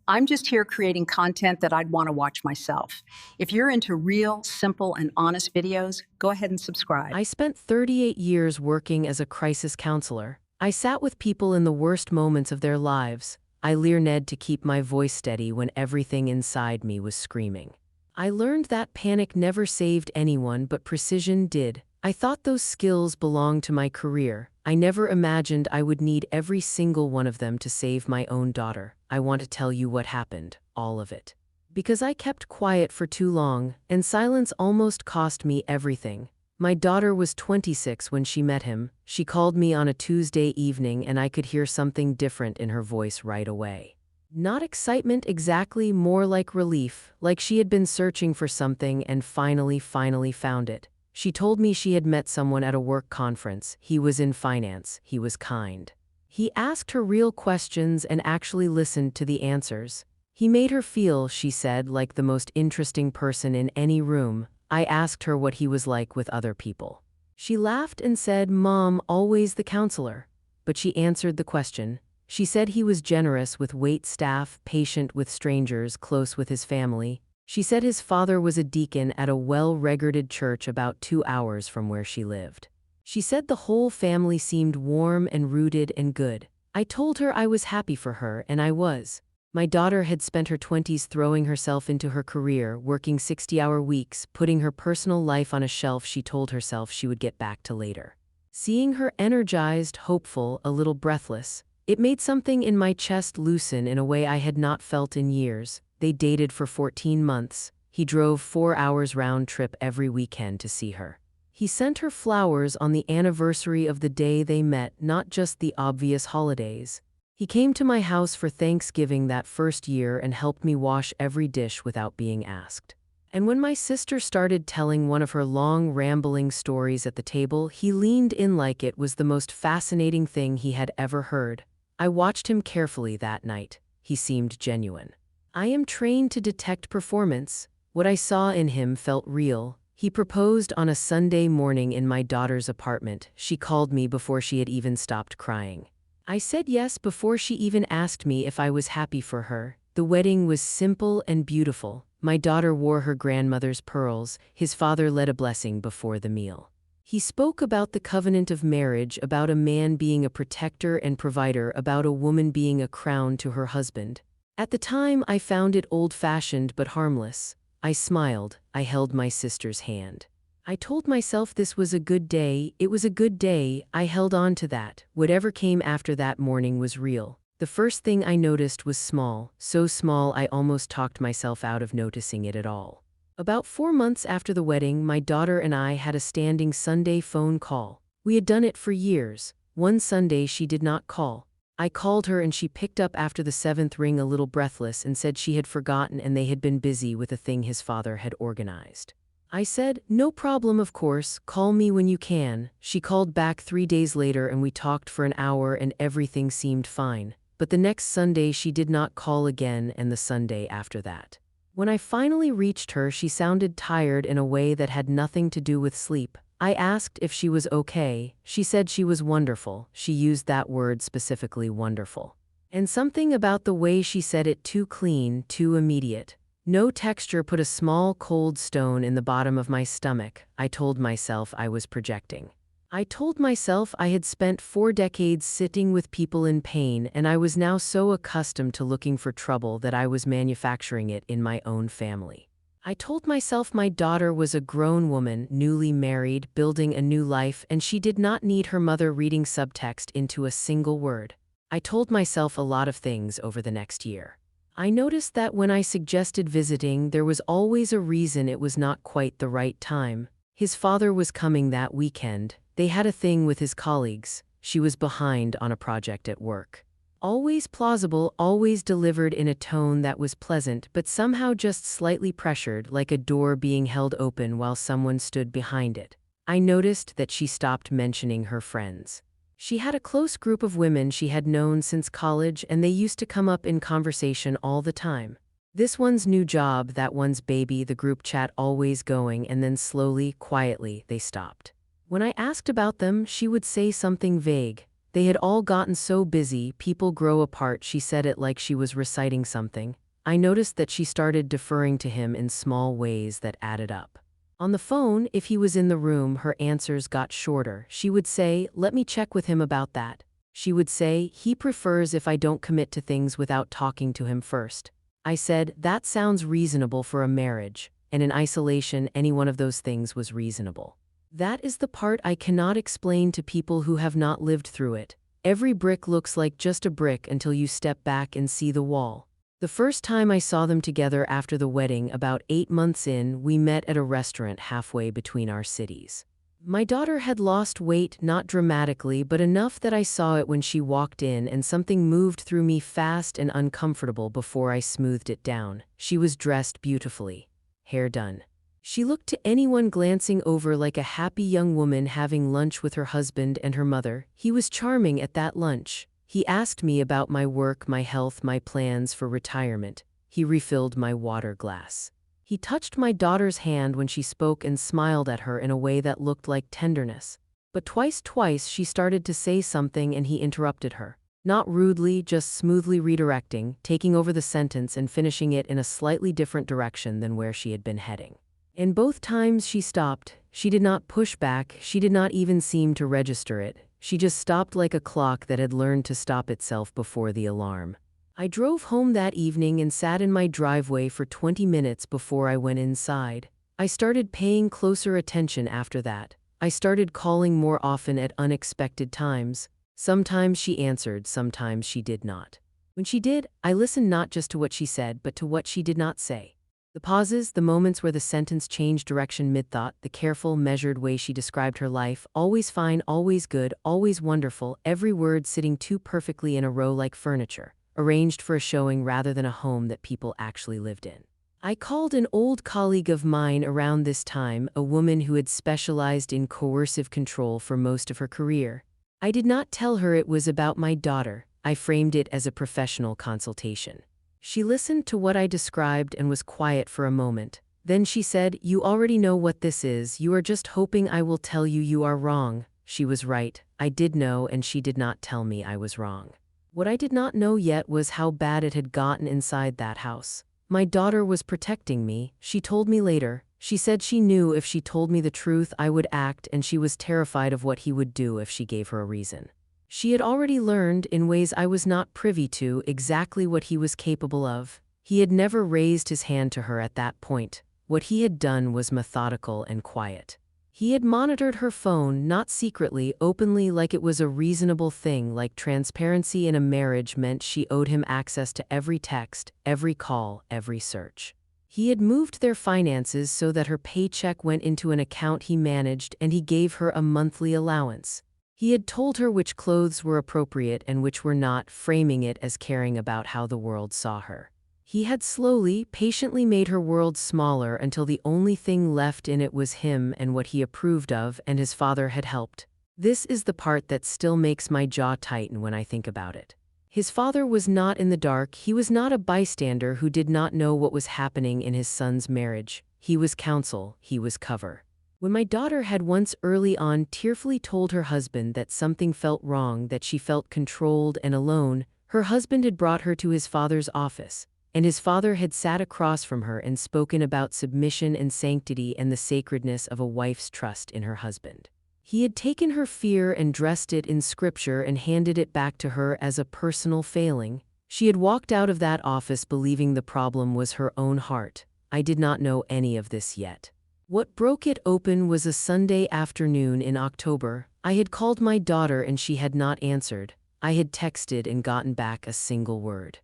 I'm just here creating content that I'd want to watch myself. If you're into real, simple, and honest videos, go ahead and subscribe. I spent 38 years working as a crisis counselor. I sat with people in the worst moments of their lives. I leered to keep my voice steady when everything inside me was screaming. I learned that panic never saved anyone, but precision did. I thought those skills belonged to my career. I never imagined I would need every single one of them to save my own daughter. I want to tell you what happened, all of it. Because I kept quiet for too long, and silence almost cost me everything. My daughter was 26 when she met him. She called me on a Tuesday evening and I could hear something different in her voice right away. Not excitement exactly, more like relief, like she had been searching for something and finally found it. She told me she had met someone at a work conference. He was in finance. He was kind. He asked her real questions and actually listened to the answers. He made her feel, she said, like the most interesting person in any room. I asked her what he was like with other people. She laughed and said, "Mom, always the counselor." But she answered the question. She said he was generous with wait staff, patient with strangers, close with his family. She said his father was a deacon at a well-regarded church about 2 hours from where she lived. She said the whole family seemed warm and rooted and good. I told her I was happy for her, and I was. My daughter had spent her 20s throwing herself into her career, working 60-hour weeks, putting her personal life on a shelf she told herself she would get back to later. Seeing her energized, hopeful, a little breathless, it made something in my chest loosen in a way I had not felt in years. They dated for 14 months. He drove 4 hours round trip every weekend to see her. He sent her flowers on the anniversary of the day they met, not just the obvious holidays. He came to my house for Thanksgiving that first year and helped me wash every dish without being asked. And when my sister started telling one of her long, rambling stories at the table, he leaned in like it was the most fascinating thing he had ever heard. I watched him carefully that night. He seemed genuine. I am trained to detect performance. What I saw in him felt real. He proposed on a Sunday morning in my daughter's apartment. She called me before she had even stopped crying. I said yes before she even asked me if I was happy for her. The wedding was simple and beautiful. My daughter wore her grandmother's pearls. His father led a blessing before the meal. He spoke about the covenant of marriage, about a man being a protector and provider, about a woman being a crown to her husband. At the time, I found it old-fashioned but harmless. I smiled. I held my sister's hand. I told myself this was a good day. It was a good day. I held on to that. Whatever came after that morning was real. The first thing I noticed was small, so small I almost talked myself out of noticing it at all. About 4 months after the wedding, my daughter and I had a standing Sunday phone call. We had done it for years. One Sunday she did not call. I called her and she picked up after the 7th ring, a little breathless, and said she had forgotten and they had been busy with a thing his father had organized. I said, "No problem, of course, call me when you can." She called back 3 days later and we talked for an hour and everything seemed fine. But the next Sunday she did not call again, and the Sunday after that. When I finally reached her, she sounded tired in a way that had nothing to do with sleep. I asked if she was okay. She said she was wonderful. She used that word specifically, wonderful. And something about the way she said it, too clean, too immediate. No texture, put a small cold stone in the bottom of my stomach. I told myself I was projecting. I told myself I had spent 4 decades sitting with people in pain, and I was now so accustomed to looking for trouble that I was manufacturing it in my own family. I told myself my daughter was a grown woman, newly married, building a new life, and she did not need her mother reading subtext into a single word. I told myself a lot of things over the next year. I noticed that when I suggested visiting, there was always a reason it was not quite the right time. His father was coming that weekend. They had a thing with his colleagues. She was behind on a project at work. Always plausible, always delivered in a tone that was pleasant, but somehow just slightly pressured, like a door being held open while someone stood behind it. I noticed that she stopped mentioning her friends. She had a close group of women she had known since college, and they used to come up in conversation all the time. This one's new job, that one's baby, the group chat always going, and then slowly, quietly, they stopped. When I asked about them, she would say something vague. They had all gotten so busy, people grow apart. She said it like she was reciting something. I noticed that she started deferring to him in small ways that added up. On the phone, if he was in the room, her answers got shorter. She would say, "Let me check with him about that." She would say, "He prefers if I don't commit to things without talking to him first." I said, "That sounds reasonable for a marriage," and in isolation, any one of those things was reasonable. That is the part I cannot explain to people who have not lived through it. Every brick looks like just a brick until you step back and see the wall. The first time I saw them together after the wedding, about 8 months in, we met at a restaurant halfway between our cities. My daughter had lost weight, not dramatically, but enough that I saw it when she walked in, and something moved through me fast and uncomfortable before I smoothed it down. She was dressed beautifully, hair done. She looked to anyone glancing over like a happy young woman having lunch with her husband and her mother. He was charming at that lunch. He asked me about my work, my health, my plans for retirement. He refilled my water glass. He touched my daughter's hand when she spoke and smiled at her in a way that looked like tenderness. But twice she started to say something and he interrupted her. Not rudely, just smoothly redirecting, taking over the sentence and finishing it in a slightly different direction than where she had been heading. And both times she stopped. She did not push back, she did not even seem to register it. She just stopped like a clock that had learned to stop itself before the alarm. I drove home that evening and sat in my driveway for 20 minutes before I went inside. I started paying closer attention after that. I started calling more often at unexpected times. Sometimes she answered, sometimes she did not. When she did, I listened not just to what she said, but to what she did not say. The pauses, the moments where the sentence changed direction mid-thought, the careful, measured way she described her life, always fine, always good, always wonderful, every word sitting too perfectly in a row like furniture, arranged for a showing rather than a home that people actually lived in. I called an old colleague of mine around this time, a woman who had specialized in coercive control for most of her career. I did not tell her it was about my daughter. I framed it as a professional consultation. She listened to what I described and was quiet for a moment. Then she said, "You already know what this is. You are just hoping I will tell you you are wrong." She was right. I did know, and she did not tell me I was wrong. What I did not know yet was how bad it had gotten inside that house. My daughter was protecting me, she told me later. She said she knew if she told me the truth I would act, and she was terrified of what he would do if she gave her a reason. She had already learned, in ways I was not privy to, exactly what he was capable of. He had never raised his hand to her at that point. What he had done was methodical and quiet. He had monitored her phone, not secretly, openly, like it was a reasonable thing, like transparency in a marriage meant she owed him access to every text, every call, every search. He had moved their finances so that her paycheck went into an account he managed, and he gave her a monthly allowance. He had told her which clothes were appropriate and which were not, framing it as caring about how the world saw her. He had slowly, patiently made her world smaller until the only thing left in it was him and what he approved of, and his father had helped. This is the part that still makes my jaw tighten when I think about it. His father was not in the dark. He was not a bystander who did not know what was happening in his son's marriage. He was counsel, he was cover. When my daughter had once early on tearfully told her husband that something felt wrong, that she felt controlled and alone, her husband had brought her to his father's office, and his father had sat across from her and spoken about submission and sanctity and the sacredness of a wife's trust in her husband. He had taken her fear and dressed it in scripture and handed it back to her as a personal failing. She had walked out of that office believing the problem was her own heart. I did not know any of this yet. What broke it open was a Sunday afternoon in October. I had called my daughter and she had not answered. I had texted and gotten back a single word.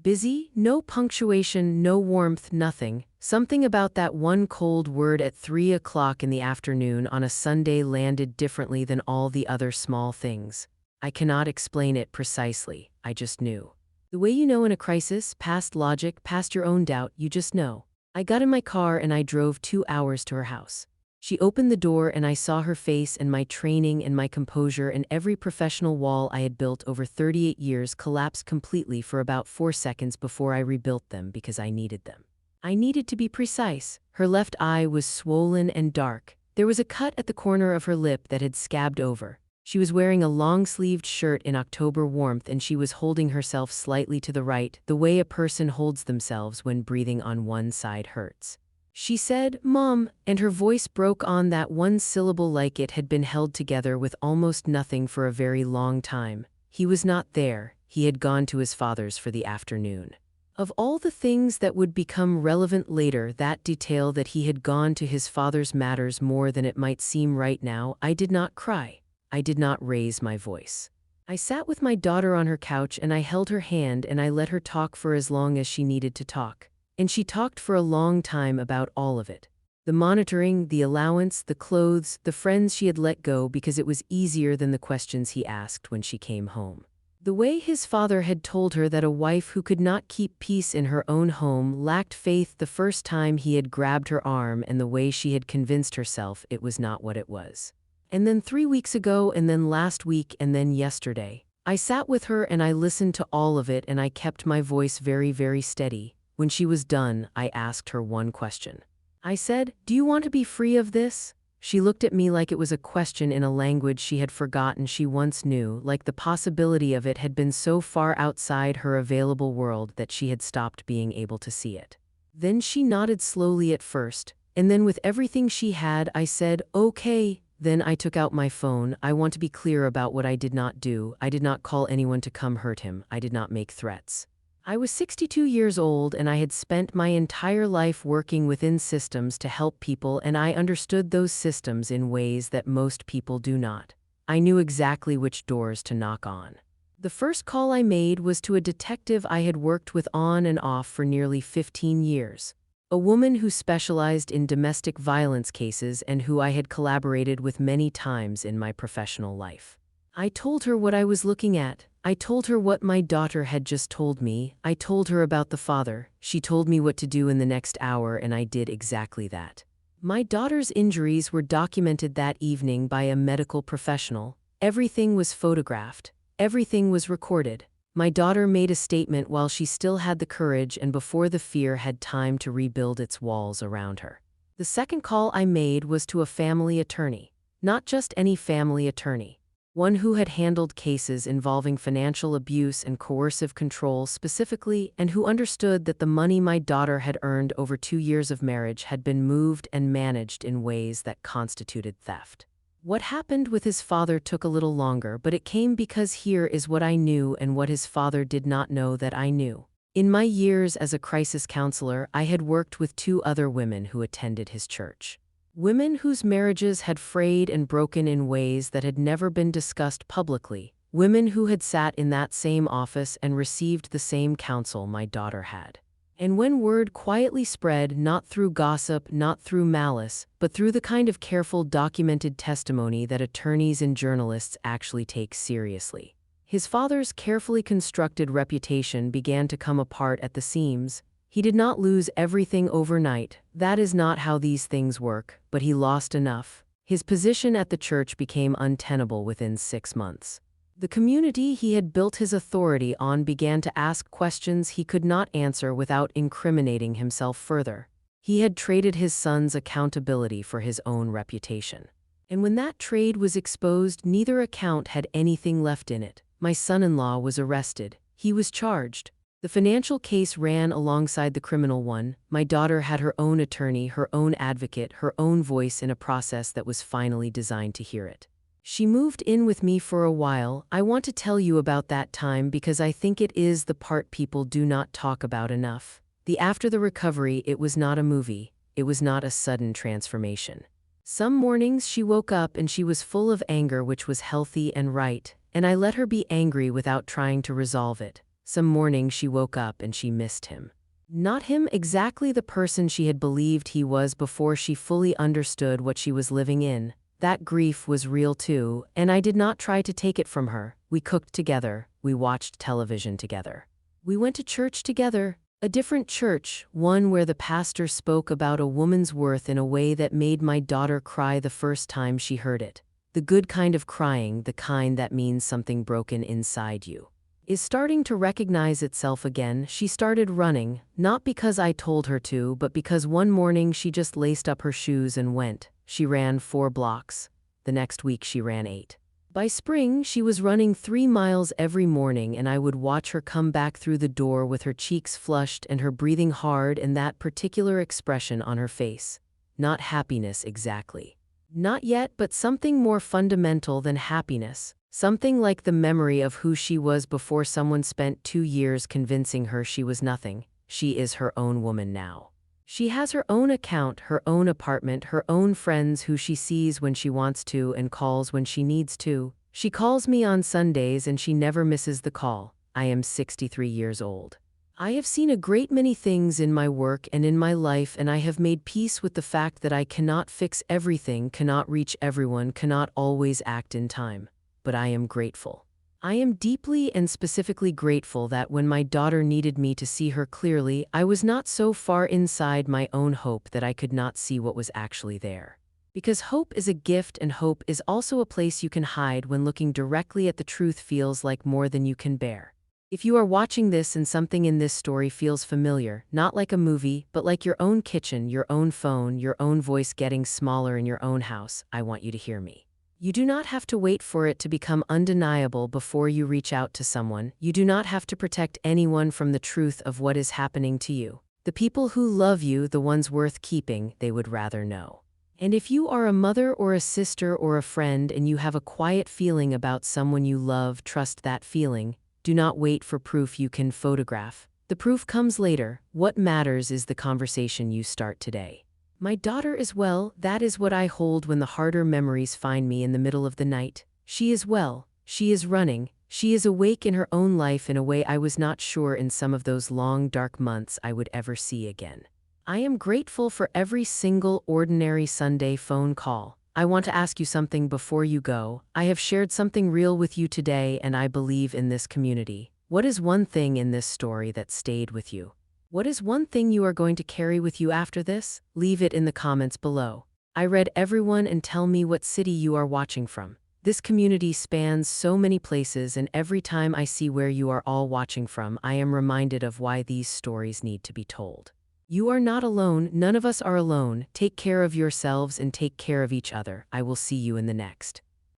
Busy, no punctuation, no warmth, nothing. Something about that one cold word at 3 o'clock in the afternoon on a Sunday landed differently than all the other small things. I cannot explain it precisely, I just knew. The way you know in a crisis, past logic, past your own doubt, you just know. I got in my car and I drove 2 hours to her house. She opened the door and I saw her face, and my training and my composure and every professional wall I had built over 38 years collapsed completely for about 4 seconds before I rebuilt them because I needed them. I needed to be precise. Her left eye was swollen and dark. There was a cut at the corner of her lip that had scabbed over. She was wearing a long-sleeved shirt in October warmth and she was holding herself slightly to the right, the way a person holds themselves when breathing on one side hurts. She said, "Mom," and her voice broke on that one syllable like it had been held together with almost nothing for a very long time. He was not there. He had gone to his father's for the afternoon. Of all the things that would become relevant later, that detail that he had gone to his father's matters more than it might seem right now. I did not cry. I did not raise my voice. I sat with my daughter on her couch and I held her hand and I let her talk for as long as she needed to talk. And she talked for a long time about all of it. The monitoring, the allowance, the clothes, the friends she had let go because it was easier than the questions he asked when she came home. The way his father had told her that a wife who could not keep peace in her own home lacked faith the first time he had grabbed her arm, and the way she had convinced herself it was not what it was. And then 3 weeks ago, and then last week, and then yesterday. I sat with her and I listened to all of it and I kept my voice very, very steady. When she was done, I asked her one question. I said, "Do you want to be free of this?" She looked at me like it was a question in a language she had forgotten she once knew, like the possibility of it had been so far outside her available world that she had stopped being able to see it. Then she nodded slowly at first, and then with everything she had, I said, "Okay." Then I took out my phone. I want to be clear about what I did not do. I did not call anyone to come hurt him. I did not make threats. I was 62 years old and I had spent my entire life working within systems to help people, and I understood those systems in ways that most people do not. I knew exactly which doors to knock on. The first call I made was to a detective I had worked with on and off for nearly 15 years. A woman who specialized in domestic violence cases and who I had collaborated with many times in my professional life. I told her what I was looking at. I told her what my daughter had just told me. I told her about the father. She told me what to do in the next hour, and I did exactly that. My daughter's injuries were documented that evening by a medical professional. Everything was photographed. Everything was recorded. My daughter made a statement while she still had the courage and before the fear had time to rebuild its walls around her. The second call I made was to a family attorney. Not just any family attorney. One who had handled cases involving financial abuse and coercive control specifically, and who understood that the money my daughter had earned over 2 years of marriage had been moved and managed in ways that constituted theft. What happened with his father took a little longer, but it came because here is what I knew and what his father did not know that I knew. In my years as a crisis counselor, I had worked with 2 other women who attended his church. Women whose marriages had frayed and broken in ways that had never been discussed publicly. Women who had sat in that same office and received the same counsel my daughter had. And when word quietly spread, not through gossip, not through malice, but through the kind of careful documented testimony that attorneys and journalists actually take seriously, his father's carefully constructed reputation began to come apart at the seams. He did not lose everything overnight. That is not how these things work, but he lost enough. His position at the church became untenable within 6 months. The community he had built his authority on began to ask questions he could not answer without incriminating himself further. He had traded his son's accountability for his own reputation. And when that trade was exposed, neither account had anything left in it. My son-in-law was arrested. He was charged. The financial case ran alongside the criminal one. My daughter had her own attorney, her own advocate, her own voice in a process that was finally designed to hear it. She moved in with me for a while. I want to tell you about that time because I think it is the part people do not talk about enough. After the recovery, it was not a movie. It was not a sudden transformation. Some mornings she woke up and she was full of anger, which was healthy and right, and I let her be angry without trying to resolve it. Some mornings she woke up and she missed him. Not him exactly the person she had believed he was before she fully understood what she was living in. That grief was real too, and I did not try to take it from her. We cooked together. We watched television together. We went to church together. A different church, one where the pastor spoke about a woman's worth in a way that made my daughter cry the first time she heard it. The good kind of crying, the kind that means something broken inside you is starting to recognize itself again. She started running, not because I told her to, but because one morning she just laced up her shoes and went. She ran 4 blocks. The next week she ran 8. By spring, she was running 3 miles every morning, and I would watch her come back through the door with her cheeks flushed and her breathing hard and that particular expression on her face. Not happiness exactly. Not yet, but something more fundamental than happiness. Something like the memory of who she was before someone spent 2 years convincing her she was nothing. She is her own woman now. She has her own account, her own apartment, her own friends who she sees when she wants to and calls when she needs to. She calls me on Sundays and she never misses the call. I am 63 years old. I have seen a great many things in my work and in my life, and I have made peace with the fact that I cannot fix everything, cannot reach everyone, cannot always act in time. But I am grateful. I am deeply and specifically grateful that when my daughter needed me to see her clearly, I was not so far inside my own hope that I could not see what was actually there. Because hope is a gift, and hope is also a place you can hide when looking directly at the truth feels like more than you can bear. If you are watching this and something in this story feels familiar, not like a movie, but like your own kitchen, your own phone, your own voice getting smaller in your own house, I want you to hear me. You do not have to wait for it to become undeniable before you reach out to someone. You do not have to protect anyone from the truth of what is happening to you. The people who love you, the ones worth keeping, they would rather know. And if you are a mother or a sister or a friend and you have a quiet feeling about someone you love, trust that feeling. Do not wait for proof you can photograph. The proof comes later. What matters is the conversation you start today. My daughter is well. That is what I hold when the harder memories find me in the middle of the night. She is well. She is running. She is awake in her own life in a way I was not sure in some of those long, dark months I would ever see again. I am grateful for every single ordinary Sunday phone call. I want to ask you something before you go. I have shared something real with you today, and I believe in this community. What is one thing in this story that stayed with you? What is one thing you are going to carry with you after this? Leave it in the comments below. I read everyone, and tell me what city you are watching from. This community spans so many places, and every time I see where you are all watching from, I am reminded of why these stories need to be told. You are not alone. None of us are alone. Take care of yourselves and take care of each other. I will see you in the next.